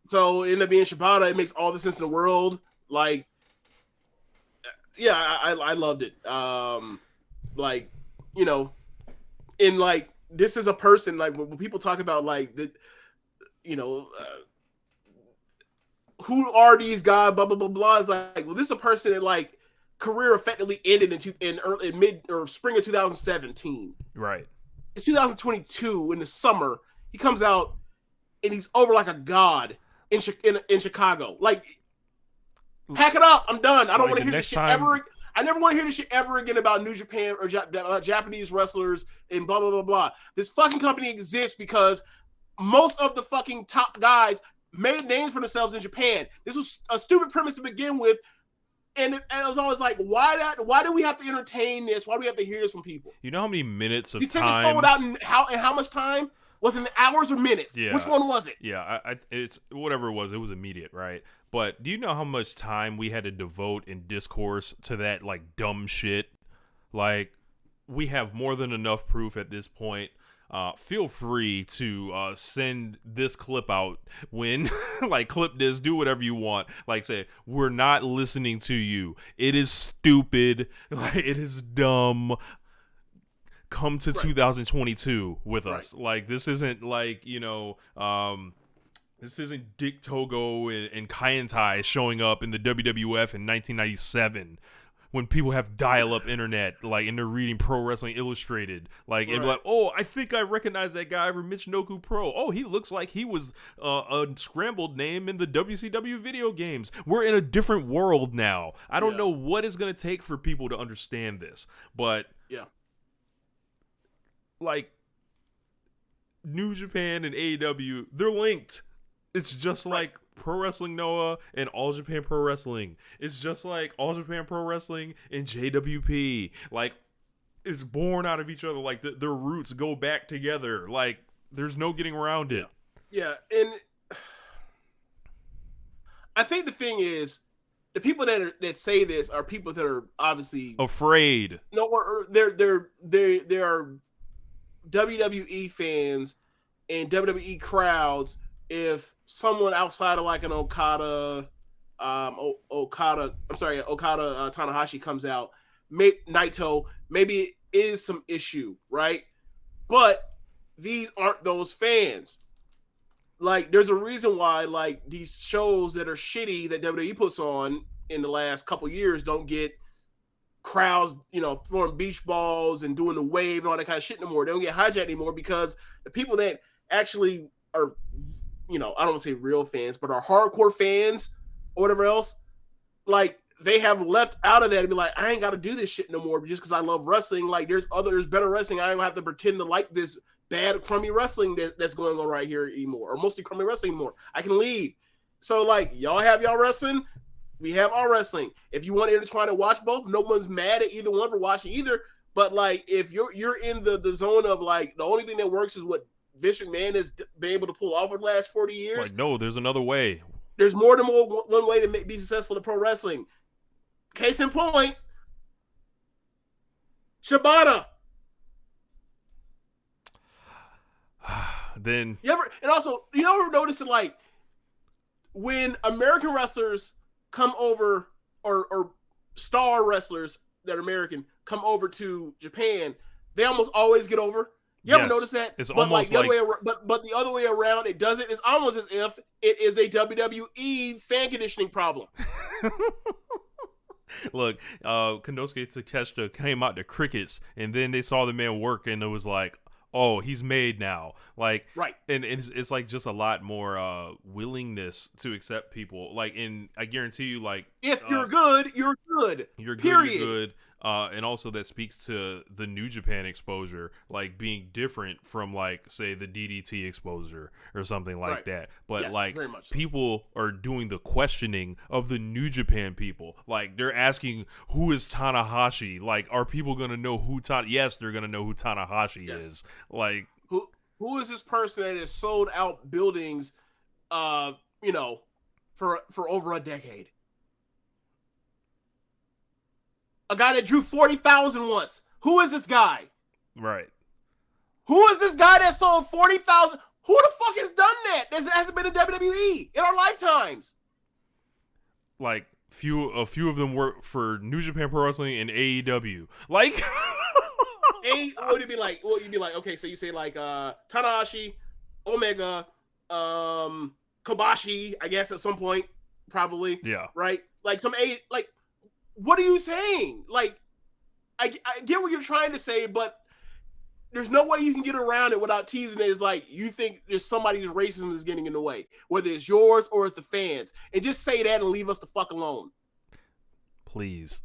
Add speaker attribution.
Speaker 1: So it ended up being Shibata. It makes all the sense in the world. Like, yeah, I loved it. Like, you know, and like this is a person like when people talk about like the, you know, who are these guys? Blah blah blah blah. It's like, well, this is a person that like career effectively ended in mid or spring of 2017.
Speaker 2: Right.
Speaker 1: It's 2022 in the summer. He comes out and he's over like a god in Chicago. Like, pack it up. I'm done. I don't
Speaker 2: Like
Speaker 1: want
Speaker 2: the
Speaker 1: to hear this
Speaker 2: next
Speaker 1: shit
Speaker 2: time,
Speaker 1: ever. I never want to hear this shit ever again about New Japan or Japanese wrestlers and blah blah blah blah. This fucking company exists because most of the fucking top guys made names for themselves in Japan. This was a stupid premise to begin with, and it was always like, why do we have to entertain this? Why do we have to hear this from people?
Speaker 2: you know how many minutes of
Speaker 1: These tickets
Speaker 2: time
Speaker 1: sold out in how much time? Was it in hours or minutes?
Speaker 2: Yeah.
Speaker 1: Which one was it?
Speaker 2: Yeah, it's whatever it was immediate, right? But do you know how much time we had to devote in discourse to that like dumb shit? Like, we have more than enough proof at this point. Feel free to send this clip out when like clip this, do whatever you want. Like, say, we're not listening to you. It is stupid. Like, it is dumb. Come to 2022 with us. Like, this isn't like, this isn't Dick Togo and Kaientai showing up in the WWF in 1997 when people have dial-up internet, like, and they're reading Pro Wrestling Illustrated, like, and like, oh, I think I recognize that guy from Michinoku Pro. Oh, he looks like he was a scrambled name in the WCW video games. We're in a different world now. I don't know what it's gonna take for people to understand this, but like, New Japan and AEW, they're linked. It's just like Pro Wrestling Noah and All Japan Pro Wrestling. It's just like All Japan Pro Wrestling and JWP. Like, it's born out of each other. Like, their roots go back together. Like, there's no getting around it.
Speaker 1: Yeah, and I think the thing is, the people that say this are people that are obviously
Speaker 2: afraid.
Speaker 1: No, or they are WWE fans and WWE crowds. If someone outside of like an Okada Tanahashi comes out, Naito, maybe it is some issue, right? But these aren't those fans. Like, there's a reason why like these shows that are shitty that WWE puts on in the last couple years don't get crowds, throwing beach balls and doing the wave and all that kind of shit anymore. They don't get hijacked anymore because the people that actually are, I don't want to say real fans, but are hardcore fans or whatever else, like, they have left out of that and be like, I ain't got to do this shit no more just because I love wrestling. Like, there's better wrestling. I don't have to pretend to like this bad, crummy wrestling that's going on right here anymore, or mostly crummy wrestling anymore. I can leave. So, like, y'all have y'all wrestling. We have our wrestling. If you want to intertwine and watch both, no one's mad at either one for watching either. But like, if you're in the zone of like the only thing that works is what Vince McMahon has been able to pull off for the last 40 years.
Speaker 2: Like, no, there's another way.
Speaker 1: There's more than one way to be successful in pro wrestling. Case in point, Shibata.
Speaker 2: Then
Speaker 1: you ever notice it, like, when American wrestlers come over, or star wrestlers that are American come over to Japan, they almost always get over. You ever notice that?
Speaker 2: It's
Speaker 1: but
Speaker 2: almost
Speaker 1: like the other way, but the other way around, it doesn't. It's almost as if it is a WWE fan conditioning problem.
Speaker 2: Look, Konosuke Takeshita came out to crickets, and then they saw the man work, and it was like, oh, he's made now. Like,
Speaker 1: right.
Speaker 2: And it's like just a lot more willingness to accept people. Like, and I guarantee you, like,
Speaker 1: if you're good, you're good.
Speaker 2: You're good.
Speaker 1: Period.
Speaker 2: You're good. And also that speaks to the New Japan exposure, like, being different from, like, say, the DDT exposure or something like that. But
Speaker 1: yes,
Speaker 2: like,
Speaker 1: very much so.
Speaker 2: People are doing the questioning of the New Japan people. Like, they're asking, who is Tanahashi? Like, are people gonna know who Yes, they're gonna know who Tanahashi is. Like,
Speaker 1: who is this person that has sold out buildings, for over a decade? A guy that drew 40,000 once. Who is this guy?
Speaker 2: Right.
Speaker 1: Who is this guy that sold 40,000? Who the fuck has done that? That hasn't been in WWE in our lifetimes.
Speaker 2: Like a few of them work for New Japan Pro Wrestling and AEW. Like,
Speaker 1: what would it be like? What you'd be like? Okay, so you say like Tanahashi, Omega, Kobashi, I guess at some point, probably.
Speaker 2: Yeah.
Speaker 1: Right? Like like, what are you saying? Like, I get what you're trying to say, but there's no way you can get around it without teasing it. It's like you think there's somebody's racism is getting in the way, whether it's yours or it's the fans, and just say that and leave us the fuck alone.
Speaker 2: Please.